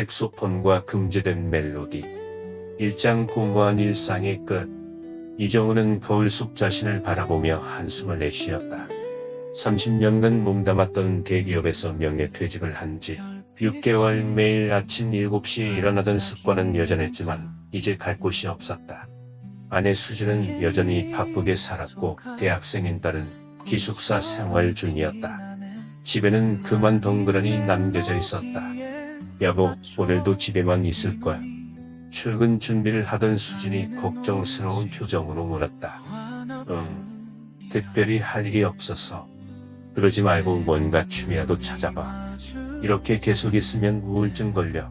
색소폰과 금지된 멜로디. 일장 공허한 일상의 끝. 이정우는 거울 속 자신을 바라보며 한숨을 내쉬었다. 30년간 몸담았던 대기업에서 명예퇴직을 한 지 6개월 매일 아침 7시에 일어나던 습관은 여전했지만 이제 갈 곳이 없었다. 아내 수지는 여전히 바쁘게 살았고 대학생인 딸은 기숙사 생활 중이었다. 집에는 그만 덩그러니 남겨져 있었다. 여보, 오늘도 집에만 있을 거야. 출근 준비를 하던 수진이 걱정스러운 표정으로 물었다. 특별히 할 일이 없어서. 그러지 말고 뭔가 취미라도 찾아봐. 이렇게 계속 있으면 우울증 걸려.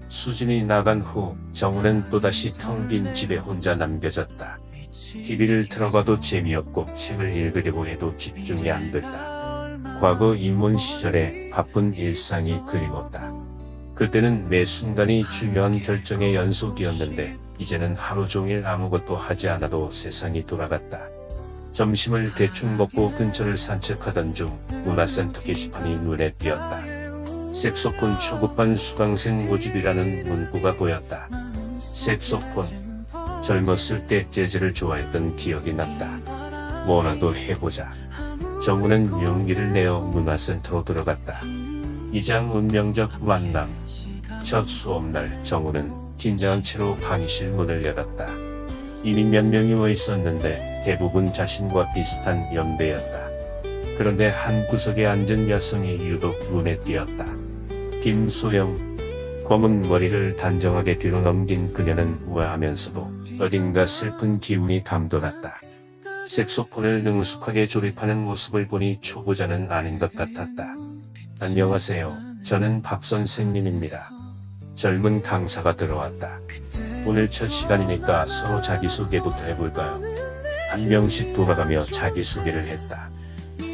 수진이 나간 후 정우는 또다시 텅 빈 집에 혼자 남겨졌다. TV를 틀어봐도 재미없고 책을 읽으려고 해도 집중이 안 됐다. 과거 입문 시절에 바쁜 일상이 그리웠다. 그때는 매 순간이 중요한 결정의 연속이었는데 이제는 하루 종일 아무것도 하지 않아도 세상이 돌아갔다. 점심을 대충 먹고 근처를 산책하던 중 문화센터 게시판이 눈에 띄었다. 색소폰 초급반 수강생 모집이라는 문구가 보였다. 색소폰. 젊었을 때 재즈를 좋아했던 기억이 났다. 뭐라도 해보자. 정우는 용기를 내어 문화센터로 들어갔다. 2장 운명적 만남. 첫 수업날 정우는 긴장한 채로 강의실 문을 열었다. 이미 몇 명이 와 있었는데 대부분 자신과 비슷한 연배였다. 그런데 한 구석에 앉은 여성이 유독 눈에 띄었다. 김소영. 검은 머리를 단정하게 뒤로 넘긴 그녀는 우아하면서도 어딘가 슬픈 기운이 감돌았다. 색소폰을 능숙하게 조립하는 모습을 보니 초보자는 아닌 것 같았다. 안녕하세요. 저는 박 선생님입니다. 젊은 강사가 들어왔다. 오늘 첫 시간이니까 서로 자기소개부터 해볼까요? 한 명씩 돌아가며 자기소개를 했다.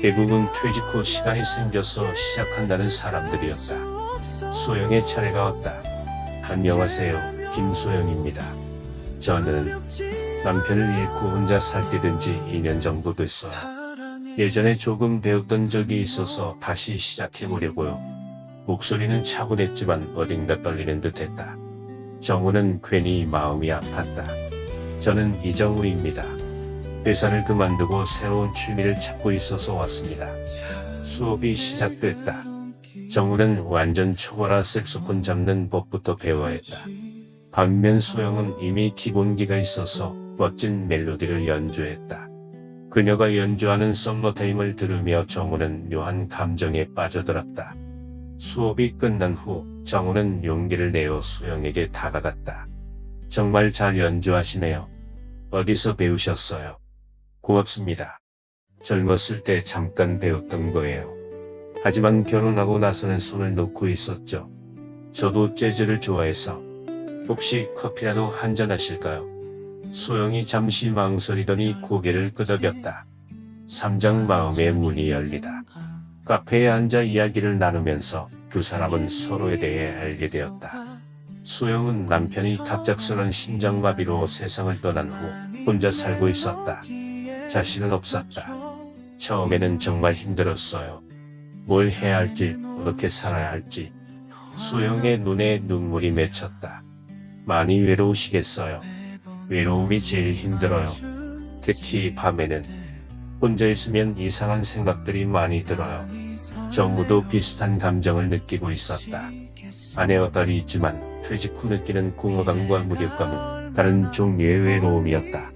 대부분 퇴직 후 시간이 생겨서 시작한다는 사람들이었다. 소영의 차례가 왔다. 안녕하세요. 김소영입니다. 저는 남편을 잃고 혼자 살게 된 지 2년 정도 됐어요. 예전에 조금 배웠던 적이 있어서 다시 시작해보려고요. 목소리는 차분했지만 어딘가 떨리는 듯했다. 정우는 괜히 마음이 아팠다. 저는 이정우입니다. 회사를 그만두고 새로운 취미를 찾고 있어서 왔습니다. 수업이 시작됐다. 정우는 완전 초보라 색소폰 잡는 법부터 배워야 했다. 반면 소영은 이미 기본기가 있어서 멋진 멜로디를 연주했다. 그녀가 연주하는 썸머타임을 들으며 정우는 묘한 감정에 빠져들었다. 수업이 끝난 후 정우는 용기를 내어 소영에게 다가갔다. 정말 잘 연주하시네요. 어디서 배우셨어요? 고맙습니다. 젊었을 때 잠깐 배웠던 거예요. 하지만 결혼하고 나서는 손을 놓고 있었죠. 저도 재즈를 좋아해서. 혹시 커피라도 한잔 하실까요? 소영이 잠시 망설이더니 고개를 끄덕였다. 3장 마음의 문이 열리다. 카페에 앉아 이야기를 나누면서 두 사람은 서로에 대해 알게 되었다. 소영은 남편이 갑작스런 심장마비로 세상을 떠난 후 혼자 살고 있었다. 자식은 없었다. 처음에는 정말 힘들었어요. 뭘 해야 할지, 어떻게 살아야 할지. 소영의 눈에 눈물이 맺혔다. 많이 외로우시겠어요. 외로움이 제일 힘들어요. 특히 밤에는. 혼자 있으면 이상한 생각들이 많이 들어요. 정우도 비슷한 감정을 느끼고 있었다. 아내와 딸이 있지만 퇴직 후 느끼는 공허감과 무력감은 다른 종류의 외로움이었다.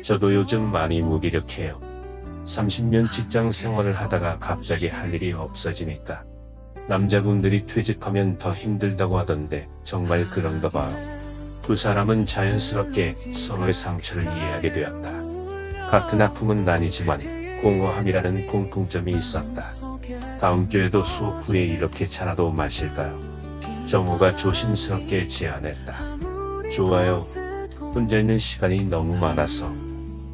저도 요즘 많이 무기력해요. 30년 직장 생활을 하다가 갑자기 할 일이 없어지니까. 남자분들이 퇴직하면 더 힘들다고 하던데 정말 그런가 봐요. 두 사람은 자연스럽게 서로의 상처를 이해하게 되었다. 같은 아픔은 아니지만 공허함이라는 공통점이 있었다. 다음 주에도 수업 후에 이렇게 차라도 마실까요? 정우가 조심스럽게 제안했다. 좋아요. 혼자 있는 시간이 너무 많아서.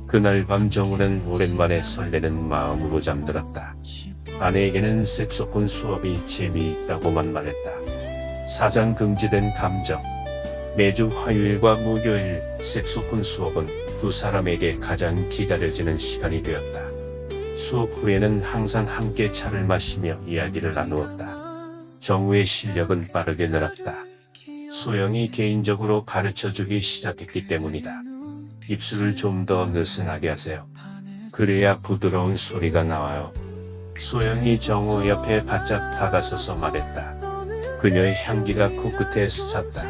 그날 밤 정우는 오랜만에 설레는 마음으로 잠들었다. 아내에게는 색소폰 수업이 재미있다고만 말했다. 4장 금지된 감정. 매주 화요일과 목요일 색소폰 수업은 두 사람에게 가장 기다려지는 시간이 되었다. 수업 후에는 항상 함께 차를 마시며 이야기를 나누었다. 정우의 실력은 빠르게 늘었다. 소영이 개인적으로 가르쳐주기 시작했기 때문이다. 입술을 좀 더 느슨하게 하세요. 그래야 부드러운 소리가 나와요. 소영이 정우 옆에 바짝 다가서서 말했다. 그녀의 향기가 코끝에 스쳤다.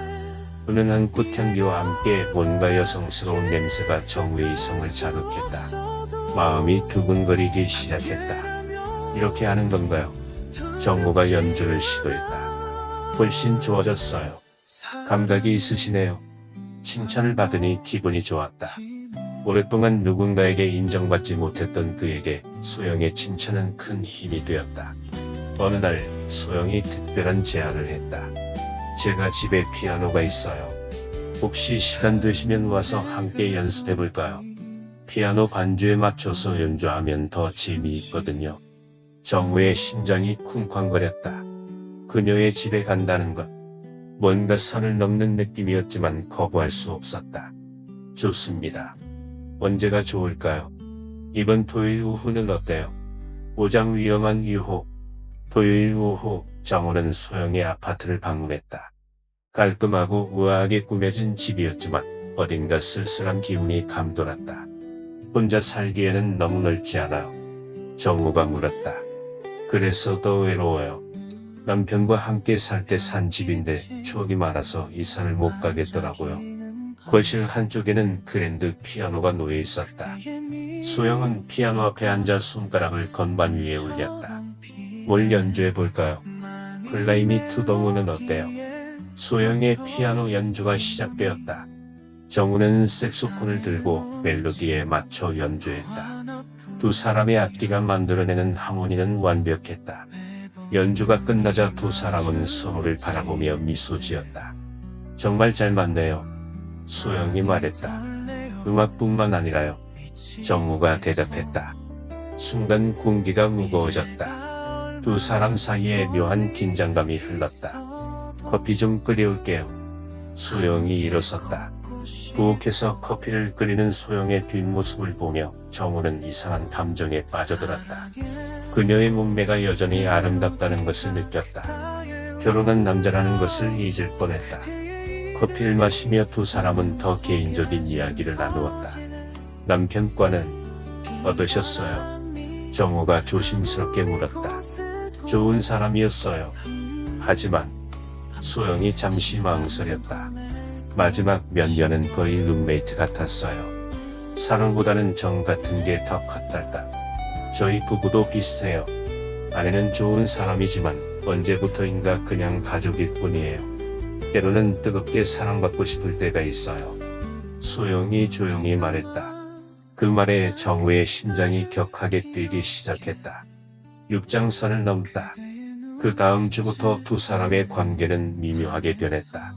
은은한 꽃향기와 함께 뭔가 여성스러운 냄새가 정우의 이성을 자극했다. 마음이 두근거리기 시작했다. 이렇게 하는 건가요? 정우가 연주를 시도했다. 훨씬 좋아졌어요. 감각이 있으시네요. 칭찬을 받으니 기분이 좋았다. 오랫동안 누군가에게 인정받지 못했던 그에게 소영의 칭찬은 큰 힘이 되었다. 어느 날 소영이 특별한 제안을 했다. 제가 집에 피아노가 있어요. 혹시 시간 되시면 와서 함께 연습해볼까요? 피아노 반주에 맞춰서 연주하면 더 재미있거든요. 정우의 심장이 쿵쾅거렸다. 그녀의 집에 간다는 것. 뭔가 선을 넘는 느낌이었지만 거부할 수 없었다. 좋습니다. 언제가 좋을까요? 이번 토요일 오후는 어때요? 오장 위험한 유혹. 토요일 오후 정우는 소영의 아파트를 방문했다. 깔끔하고 우아하게 꾸며진 집이었지만 어딘가 쓸쓸한 기운이 감돌았다. 혼자 살기에는 너무 넓지 않아요? 정우가 물었다. 그래서 더 외로워요. 남편과 함께 살 때 산 집인데 추억이 많아서 이사를 못 가겠더라고요. 거실 한쪽에는 그랜드 피아노가 놓여 있었다. 소영은 피아노 앞에 앉아 손가락을 건반 위에 올렸다. 뭘 연주해 볼까요? 플라이 미 투 더 문은 어때요? 소영의 피아노 연주가 시작되었다. 정우는 색소폰을 들고 멜로디에 맞춰 연주했다. 두 사람의 악기가 만들어내는 하모니는 완벽했다. 연주가 끝나자 두 사람은 서로를 바라보며 미소 지었다. 정말 잘 맞네요. 소영이 말했다. 음악뿐만 아니라요. 정우가 대답했다. 순간 공기가 무거워졌다. 두 사람 사이에 묘한 긴장감이 흘렀다. 커피 좀 끓여올게요. 소영이 일어섰다. 부엌에서 커피를 끓이는 소영의 뒷모습을 보며 정우는 이상한 감정에 빠져들었다. 그녀의 몸매가 여전히 아름답다는 것을 느꼈다. 결혼한 남자라는 것을 잊을 뻔했다. 커피를 마시며 두 사람은 더 개인적인 이야기를 나누었다. 남편과는 어떠셨어요? 정우가 조심스럽게 물었다. 좋은 사람이었어요. 하지만 소영이 잠시 망설였다. 마지막 몇 년은 거의 룸메이트 같았어요. 사랑보다는 정 같은 게 더 컸달까. 저희 부부도 비슷해요. 아내는 좋은 사람이지만 언제부터인가 그냥 가족일 뿐이에요. 때로는 뜨겁게 사랑받고 싶을 때가 있어요. 소영이 조용히 말했다. 그 말에 정우의 심장이 격하게 뛰기 시작했다. 6장선을 넘다. 그 다음 주부터 두 사람의 관계는 미묘하게 변했다.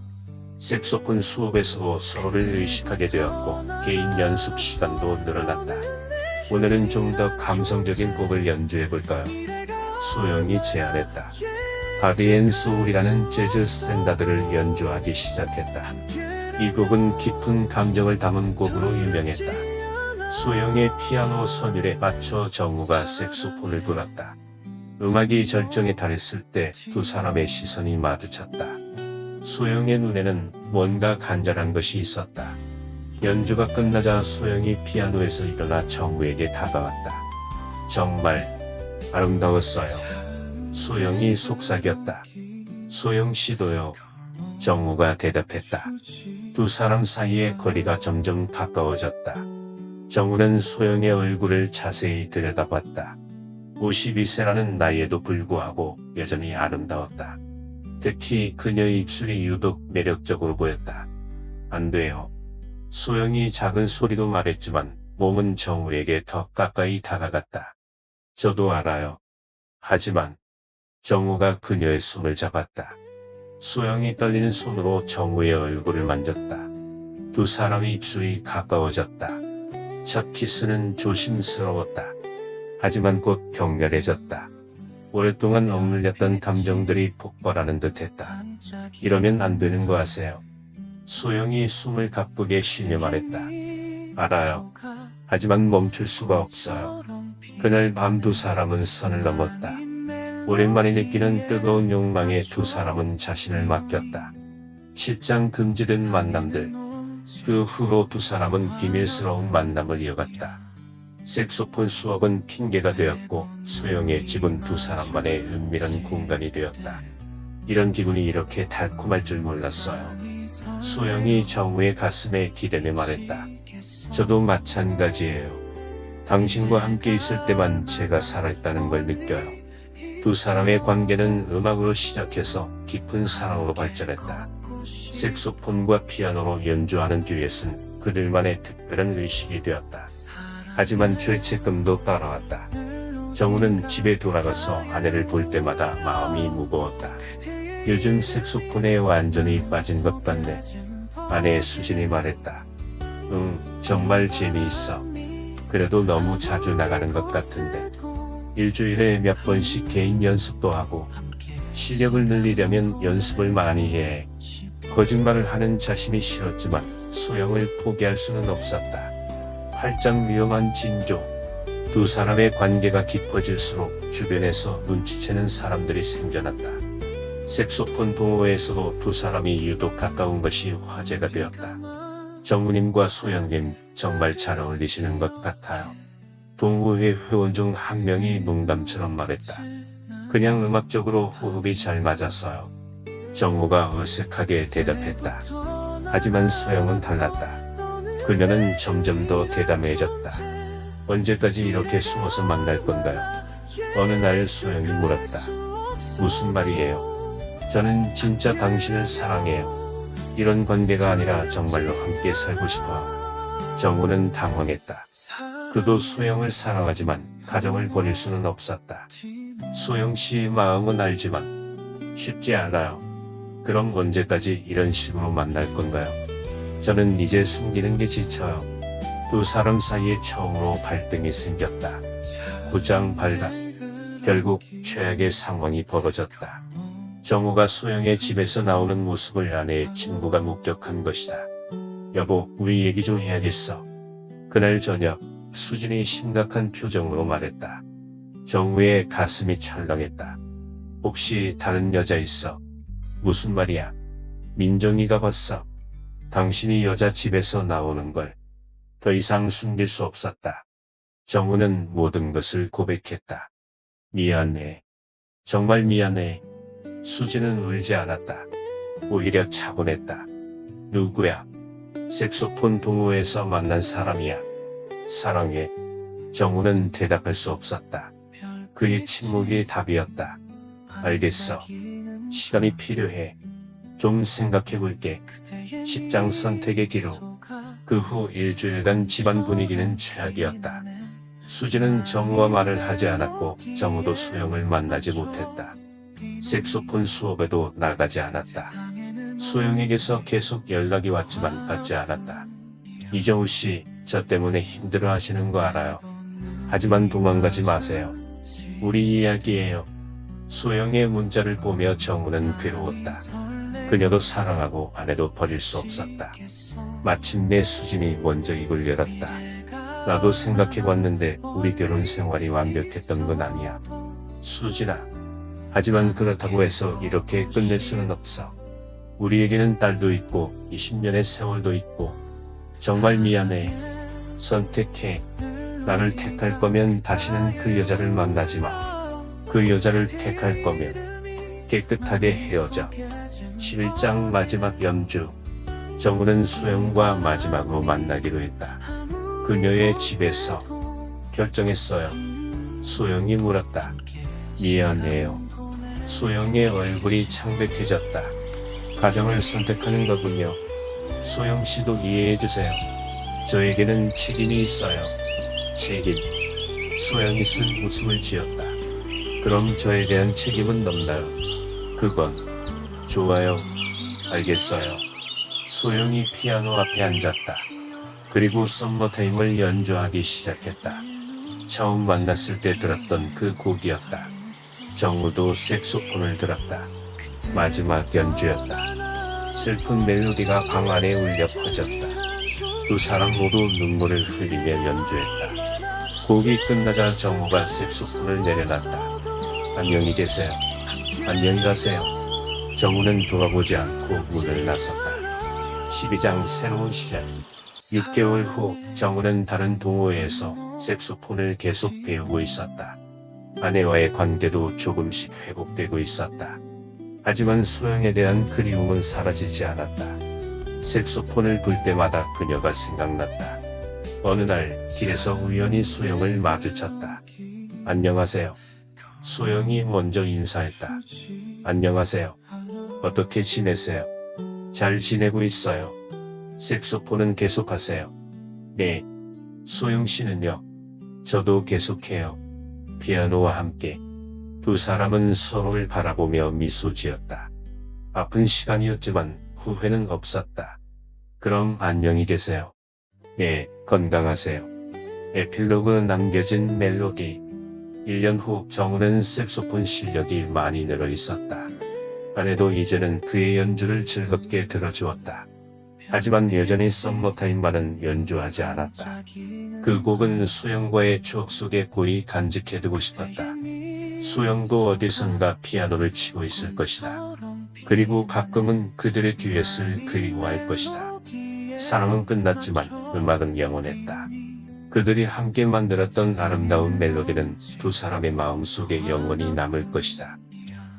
색소폰 수업에서 서로를 의식하게 되었고 개인 연습 시간도 늘어났다. 오늘은 좀 더 감성적인 곡을 연주해볼까요? 소영이 제안했다. 바디 앤 소울이라는 재즈 스탠다드를 연주하기 시작했다. 이 곡은 깊은 감정을 담은 곡으로 유명했다. 소영의 피아노 선율에 맞춰 정우가 색소폰을 불었다. 음악이 절정에 달했을 때 두 사람의 시선이 마주쳤다. 소영의 눈에는 뭔가 간절한 것이 있었다. 연주가 끝나자 소영이 피아노에서 일어나 정우에게 다가왔다. 정말 아름다웠어요. 소영이 속삭였다. 소영 씨도요. 정우가 대답했다. 두 사람 사이의 거리가 점점 가까워졌다. 정우는 소영의 얼굴을 자세히 들여다봤다. 52세라는 나이에도 불구하고 여전히 아름다웠다. 특히 그녀의 입술이 유독 매력적으로 보였다. 안 돼요. 소영이 작은 소리로 말했지만 몸은 정우에게 더 가까이 다가갔다. 저도 알아요. 하지만 정우가 그녀의 손을 잡았다. 소영이 떨리는 손으로 정우의 얼굴을 만졌다. 두 사람의 입술이 가까워졌다. 첫 키스는 조심스러웠다. 하지만 곧 격렬해졌다. 오랫동안 억눌렸던 감정들이 폭발하는 듯했다. 이러면 안 되는 거 아세요? 소영이 숨을 가쁘게 쉬며 말했다. 알아요. 하지만 멈출 수가 없어요. 그날 밤 두 사람은 선을 넘었다. 오랜만에 느끼는 뜨거운 욕망에 두 사람은 자신을 맡겼다. 실장 금지된 만남들. 그 후로 두 사람은 비밀스러운 만남을 이어갔다. 색소폰 수업은 핑계가 되었고 소영의 집은 두 사람만의 은밀한 공간이 되었다. 이런 기분이 이렇게 달콤할 줄 몰랐어요. 소영이 정우의 가슴에 기대며 말했다. 저도 마찬가지예요. 당신과 함께 있을 때만 제가 살아있다는 걸 느껴요. 두 사람의 관계는 음악으로 시작해서 깊은 사랑으로 발전했다. 색소폰과 피아노로 연주하는 듀엣은 그들만의 특별한 의식이 되었다. 하지만 죄책감도 따라왔다. 정우는 집에 돌아가서 아내를 볼 때마다 마음이 무거웠다. 요즘 색소폰에 완전히 빠진 것 같네. 아내 수진이 말했다. 정말 재미있어. 그래도 너무 자주 나가는 것 같은데. 일주일에 몇 번씩 개인 연습도 하고. 실력을 늘리려면 연습을 많이 해. 거짓말을 하는 자신이 싫었지만 소영을 포기할 수는 없었다. 팔짱 위험한 징조. 두 사람의 관계가 깊어질수록 주변에서 눈치채는 사람들이 생겨났다. 색소폰 동호회에서도 두 사람이 유독 가까운 것이 화제가 되었다. 정우님과 소영님 정말 잘 어울리시는 것 같아요. 동호회 회원 중 한 명이 농담처럼 말했다. 그냥 음악적으로 호흡이 잘 맞았어요. 정우가 어색하게 대답했다. 하지만 소영은 달랐다. 그녀는 점점 더 대담해졌다. 언제까지 이렇게 숨어서 만날 건가요? 어느 날 소영이 물었다. 무슨 말이에요? 저는 진짜 당신을 사랑해요. 이런 관계가 아니라 정말로 함께 살고 싶어요. 정우는 당황했다. 그도 소영을 사랑하지만 가정을 버릴 수는 없었다. 소영 씨의 마음은 알지만 쉽지 않아요. 그럼 언제까지 이런 식으로 만날 건가요? 저는 이제 숨기는 게 지쳐요. 두 사람 사이에 처음으로 갈등이 생겼다. 구장발각. 결국 최악의 상황이 벌어졌다. 정우가 소영의 집에서 나오는 모습을 아내의 친구가 목격한 것이다. 여보, 우리 얘기 좀 해야겠어. 그날 저녁 수진이 심각한 표정으로 말했다. 정우의 가슴이 철렁했다. 혹시 다른 여자 있어? 무슨 말이야? 민정이가 봤어. 당신이 여자 집에서 나오는 걸 더 이상 숨길 수 없었다. 정우는 모든 것을 고백했다. 미안해. 정말 미안해. 수지는 울지 않았다. 오히려 차분했다. 누구야? 색소폰 동호회에서 만난 사람이야. 사랑해. 정우는 대답할 수 없었다. 그의 침묵이 답이었다. 알겠어. 시간이 필요해. 좀 생각해볼게. 직장 선택의 기로. 그 후 일주일간 집안 분위기는 최악이었다. 수지는 정우와 말을 하지 않았고 정우도 소영을 만나지 못했다. 색소폰 수업에도 나가지 않았다. 소영에게서 계속 연락이 왔지만 받지 않았다. 이정우 씨, 저 때문에 힘들어 하시는 거 알아요. 하지만 도망가지 마세요. 우리 이야기예요. 소영의 문자를 보며 정우는 괴로웠다. 그녀도 사랑하고 아내도 버릴 수 없었다. 마침내 수진이 먼저 입을 열었다. 나도 생각해봤는데 우리 결혼 생활이 완벽했던 건 아니야. 수진아. 하지만 그렇다고 해서 이렇게 끝낼 수는 없어. 우리에게는 딸도 있고 20년의 세월도 있고. 정말 미안해. 선택해. 나를 택할 거면 다시는 그 여자를 만나지 마. 그 여자를 택할 거면 깨끗하게 헤어져. 11장 마지막 연주. 정우는 소영과 마지막으로 만나기로 했다. 그녀의 집에서. 결정했어요. 소영이 물었다. 미안해요. 소영의 얼굴이 창백해졌다. 가정을 선택하는 거군요. 소영 씨도 이해해주세요. 저에게는 책임이 있어요. 책임. 소영이 쓴 웃음을 지었다. 그럼 저에 대한 책임은 넘나요? 그건. 좋아요. 알겠어요. 소영이 피아노 앞에 앉았다. 그리고 썸머타임을 연주하기 시작했다. 처음 만났을 때 들었던 그 곡이었다. 정우도 색소폰을 들었다. 마지막 연주였다. 슬픈 멜로디가 방 안에 울려 퍼졌다. 두 사람 모두 눈물을 흘리며 연주했다. 곡이 끝나자 정우가 색소폰을 내려놨다. 안녕히 계세요. 안녕히 가세요. 정우는 돌아보지 않고 문을 나섰다. 12장 새로운 시작. 6개월 후 정우는 다른 동호회에서 색소폰을 계속 배우고 있었다. 아내와의 관계도 조금씩 회복되고 있었다. 하지만 소영에 대한 그리움은 사라지지 않았다. 색소폰을 불 때마다 그녀가 생각났다. 어느 날 길에서 우연히 소영을 마주쳤다. 안녕하세요. 소영이 먼저 인사했다. 안녕하세요. 어떻게 지내세요? 잘 지내고 있어요. 색소폰은 계속하세요. 네. 소영 씨는요? 저도 계속해요. 피아노와 함께. 두 사람은 서로를 바라보며 미소 지었다. 아픈 시간이었지만 후회는 없었다. 그럼 안녕히 계세요. 네, 건강하세요. 에필로그 남겨진 멜로디. 1년 후 정우는 색소폰 실력이 많이 늘어 있었다. 아내도 이제는 그의 연주를 즐겁게 들어주었다. 하지만 여전히 썸머타임만은 연주하지 않았다. 그 곡은 소영과의 추억 속에 고이 간직해두고 싶었다. 소영도 어디선가 피아노를 치고 있을 것이다. 그리고 가끔은 그들의 듀엣을 그리워할 것이다. 사랑은 끝났지만 음악은 영원했다. 그들이 함께 만들었던 아름다운 멜로디는 두 사람의 마음속에 영원히 남을 것이다.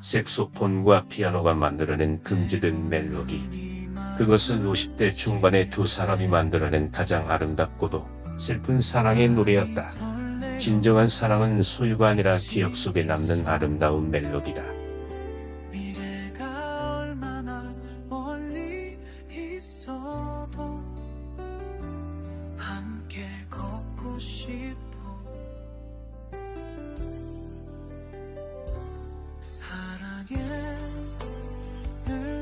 색소폰과 피아노가 만들어낸 금지된 멜로디. 그것은 50대 중반의 두 사람이 만들어낸 가장 아름답고도 슬픈 사랑의 노래였다. 진정한 사랑은 소유가 아니라 기억 속에 남는 아름다운 멜로디다.